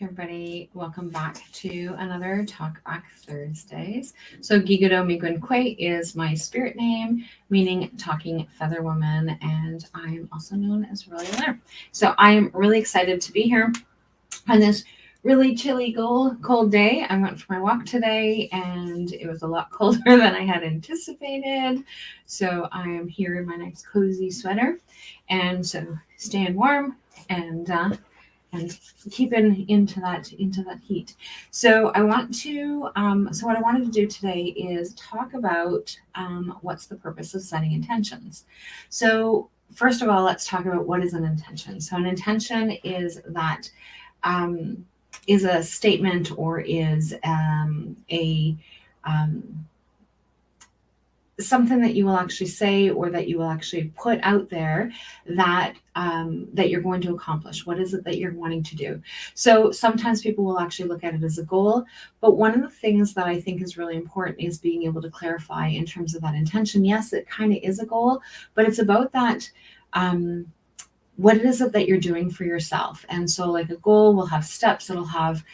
Hey everybody, welcome back to another Talk Back Thursdays. So Geegado Megwan is my spirit name, meaning talking feather woman, and I'm also known as Rollie Allaire. So I am really excited to be here on this really chilly, cold day. I went for my walk today, and it was a lot colder than I had anticipated. So I am here in my nice cozy sweater, and so staying warm and keeping into that heat. So I want to so what I wanted to do today is talk about what's the purpose of setting intentions. So first of all, let's talk about what is an intention. So an intention is a statement or is a something that you will actually say or that you will actually put out there that that you're going to accomplish. What is it that you're wanting to do? So sometimes people will actually look at it as a goal, but one of the things that I think is really important is being able to clarify in terms of that intention. Yes, it kind of is a goal, but it's about that what is it that you're doing for yourself. And so like a goal will have steps, it'll have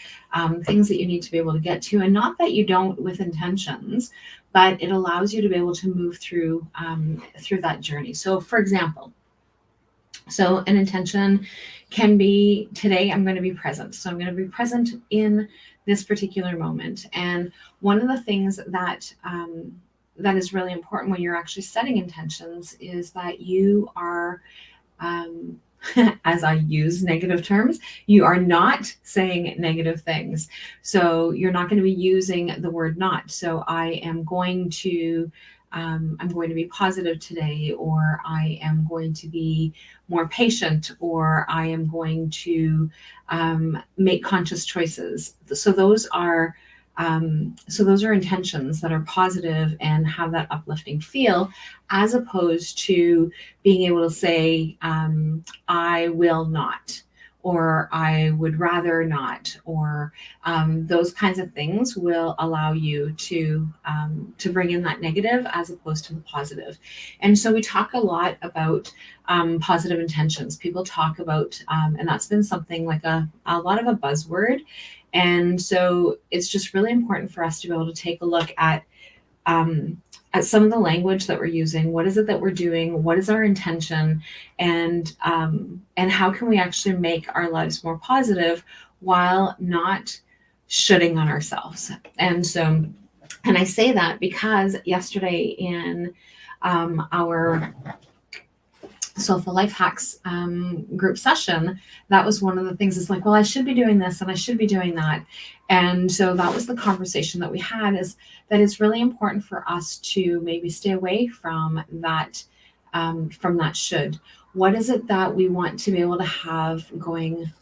things that you need to be able to get to, and not that you don't with intentions, but it allows you to be able to move through that journey. So for example, so an intention can be, today I'm going to be present. So I'm going to be present in this particular moment. And one of the things that that is really important when you're actually setting intentions is that you are as I use negative terms, you are not saying negative things. So you're not going to be using the word not. So I'm going to be positive today, or I am going to be more patient, or I am going to make conscious choices. So those are intentions that are positive and have that uplifting feel, as opposed to being able to say, I will not, or I would rather not, or those kinds of things will allow you to bring in that negative as opposed to the positive. And so we talk a lot about positive intentions. People talk about, and that's been something like a lot of a buzzword. And so it's just really important for us to be able to take a look at some of the language that we're using. What is it that we're doing? What is our intention? And how can we actually make our lives more positive while not shooting on ourselves? And I say that because yesterday in our Soulful Life Hacks group session, that was one of the things. It's like, well, I should be doing this and I should be doing that. And so that was the conversation that we had, is that it's really important for us to maybe stay away from that should. What is it that we want to be able to have going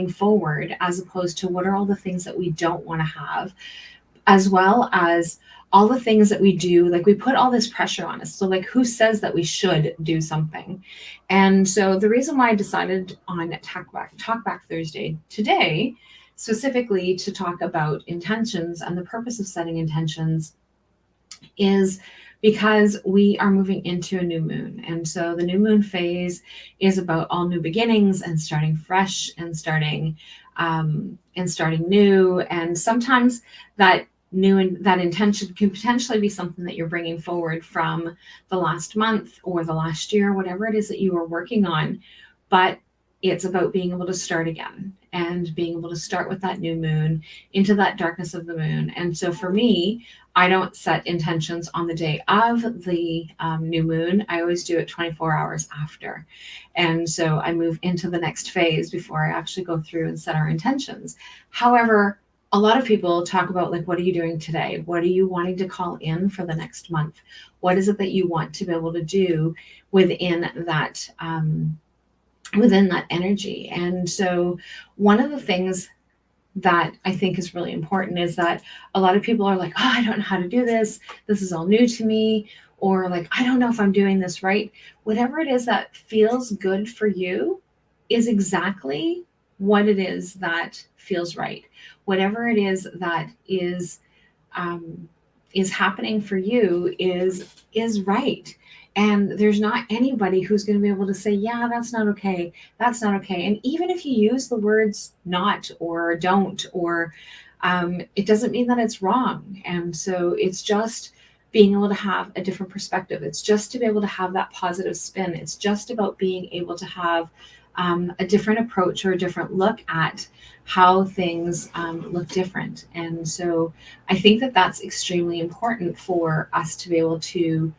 forward, as opposed to what are all the things that we don't want to have, as well as all the things that we do. Like, we put all this pressure on us. So like, who says that we should do something? And so the reason why I decided on Talk Back Thursday today, specifically to talk about intentions and the purpose of setting intentions, is because we are moving into a new moon. And so the new moon phase is about all new beginnings and starting fresh and starting new. And sometimes that intention can potentially be something that you're bringing forward from the last month or the last year, whatever it is that you are working on. But it's about being able to start again and being able to start with that new moon into that darkness of the moon. And so for me, I don't set intentions on the day of the new moon. I always do it 24 hours after. And so I move into the next phase before I actually go through and set our intentions. However, a lot of people talk about, like, what are you doing today? What are you wanting to call in for the next month? What is it that you want to be able to do within that energy? And so one of the things that I think is really important is that a lot of people are like, oh, I don't know how to do this. This is all new to me. Or like, I don't know if I'm doing this right. Whatever it is that feels good for you is exactly what it is that feels right. Whatever it is that is happening for you is right. And there's not anybody who's going to be able to say, yeah, that's not okay. That's not okay. And even if you use the words not or don't, or it doesn't mean that it's wrong. And so it's just being able to have a different perspective. It's just to be able to have that positive spin. It's just about being able to have a different approach or a different look at how things look different. And so I think that that's extremely important for us to be able to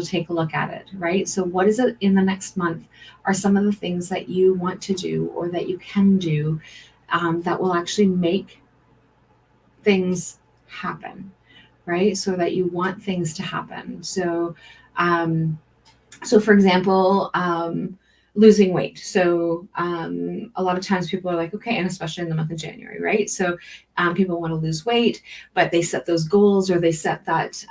take a look at it, right? So what is it in the next month are some of the things that you want to do or that you can do that will actually make things happen, right? So that you want things to happen. So for example, losing weight. So a lot of times people are like, okay, and especially in the month of January, right? So people want to lose weight, but they set those goals or they set that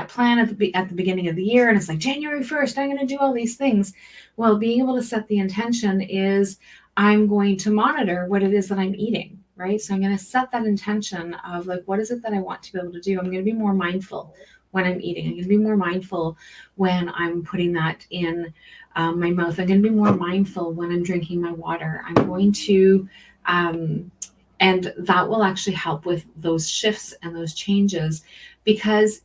plan at the beginning of the year, and it's like January 1st, I'm going to do all these things. Well, being able to set the intention is I'm going to monitor what it is that I'm eating, right? So I'm going to set that intention of like, what is it that I want to be able to do? I'm going to be more mindful when I'm eating. I'm going to be more mindful when I'm putting that in my mouth. I'm going to be more mindful when I'm drinking my water. I'm going to, and that will actually help with those shifts and those changes, because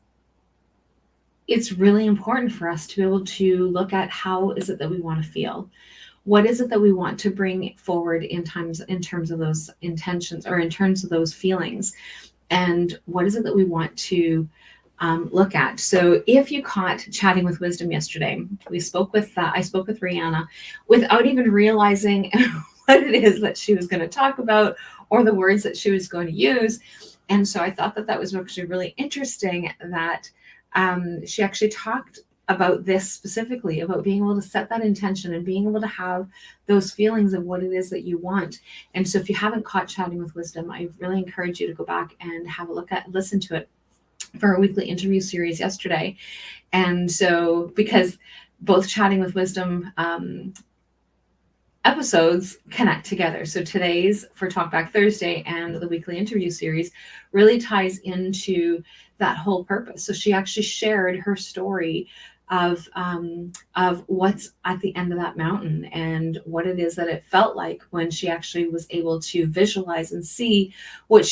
it's really important for us to be able to look at how is it that we want to feel. What is it that we want to bring forward in terms of those intentions or in terms of those feelings? And what is it that we want to look at? So if you caught Chatting with Wisdom yesterday, I spoke with Rihanna without even realizing what it is that she was going to talk about or the words that she was going to use. And so I thought that was actually really interesting that she actually talked about this specifically, about being able to set that intention and being able to have those feelings of what it is that you want. And so if you haven't caught Chatting with Wisdom, I really encourage you to go back and have a listen to it for our weekly interview series yesterday. And so because both Chatting with Wisdom episodes connect together. So today's for Talkback Thursday and the weekly interview series really ties into that whole purpose. So she actually shared her story of what's at the end of that mountain and what it is that it felt like when she actually was able to visualize and see what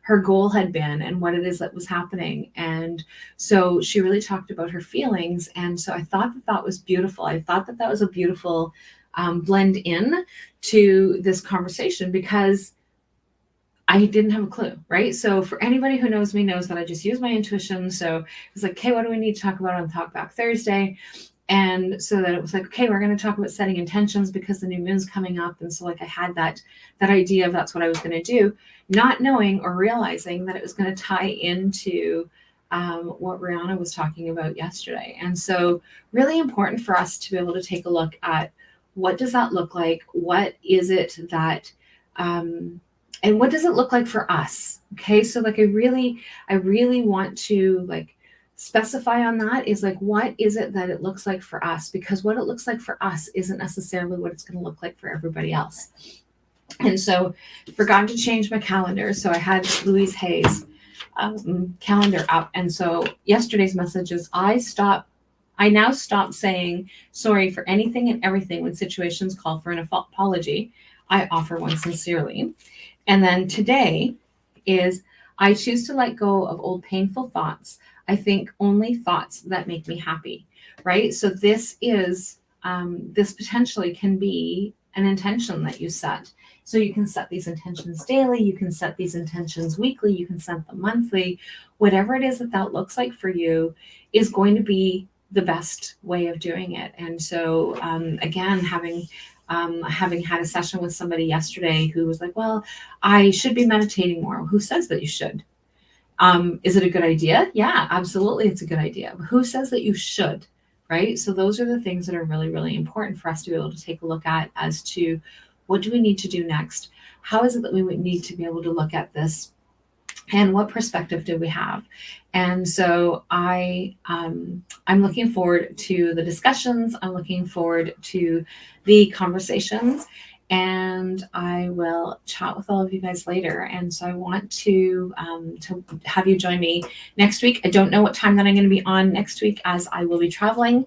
her goal had been, and what it is that was happening. And so she really talked about her feelings. And so I thought that was beautiful. I thought that was a beautiful blend in to this conversation, because I didn't have a clue, right? So for anybody who knows me knows that I just use my intuition. So it was like, okay, what do we need to talk about on Talkback Thursday? And so that it was like, okay, we're going to talk about setting intentions because the new moon's coming up. And so like I had that idea of that's what I was going to do, not knowing or realizing that it was going to tie into what Rihanna was talking about yesterday. And so really important for us to be able to take a look at what does that look like? What is it that, and what does it look like for us? Okay. So like, I really want to like specify on that is like, what is it that it looks like for us? Because what it looks like for us isn't necessarily what it's going to look like for everybody else. And so forgot to change my calendar. So I had Louise Hayes' calendar up. And so yesterday's message is I now stop saying sorry for anything and everything when situations call for an apology. I offer one sincerely. And then today is I choose to let go of old painful thoughts. I think only thoughts that make me happy, right? So this is, this potentially can be an intention that you set. So you can set these intentions daily. You can set these intentions weekly. You can set them monthly. Whatever it is that looks like for you is going to be the best way of doing it. And so, again, having had a session with somebody yesterday who was like, well, I should be meditating more. Who says that you should? Is it a good idea? Yeah, absolutely. It's a good idea. But who says that you should, right? So those are the things that are really, really important for us to be able to take a look at as to what do we need to do next? How is it that we would need to be able to look at this? And what perspective do we have? And so I'm looking forward to the discussions. I'm looking forward to the conversations. and I will chat with all of you guys later. And so I want to have you join me next week. I don't know what time that I'm going to be on next week, as I will be traveling.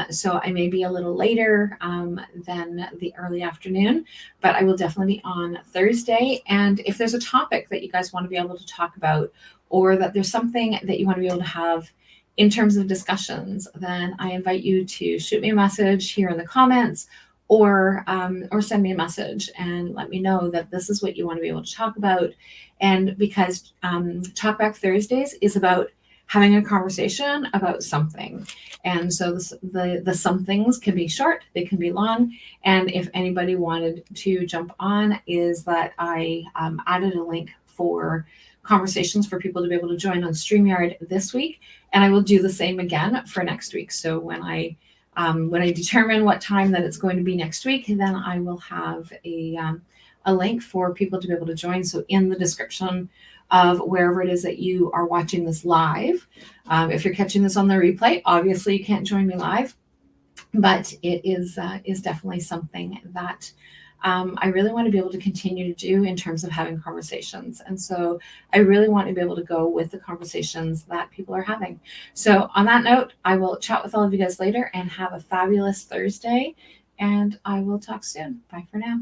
So I may be a little later than the early afternoon, but I will definitely be on Thursday. And if there's a topic that you guys want to be able to talk about, or that there's something that you want to be able to have in terms of discussions, then I invite you to shoot me a message here in the comments, or send me a message and let me know that this is what you want to be able to talk about. And because Talkback Thursdays is about having a conversation about something, and so the some things can be short, they can be long. And if anybody wanted to jump on, is that I added a link for conversations for people to be able to join on StreamYard this week, and I will do the same again for next week. So when I determine what time that it's going to be next week, then I will have a link for people to be able to join. So in the description of wherever it is that you are watching this live, if you're catching this on the replay, obviously you can't join me live, but it is definitely something that I really want to be able to continue to do in terms of having conversations. And so I really want to be able to go with the conversations that people are having. So on that note, I will chat with all of you guys later, and have a fabulous Thursday, and I will talk soon. Bye for now.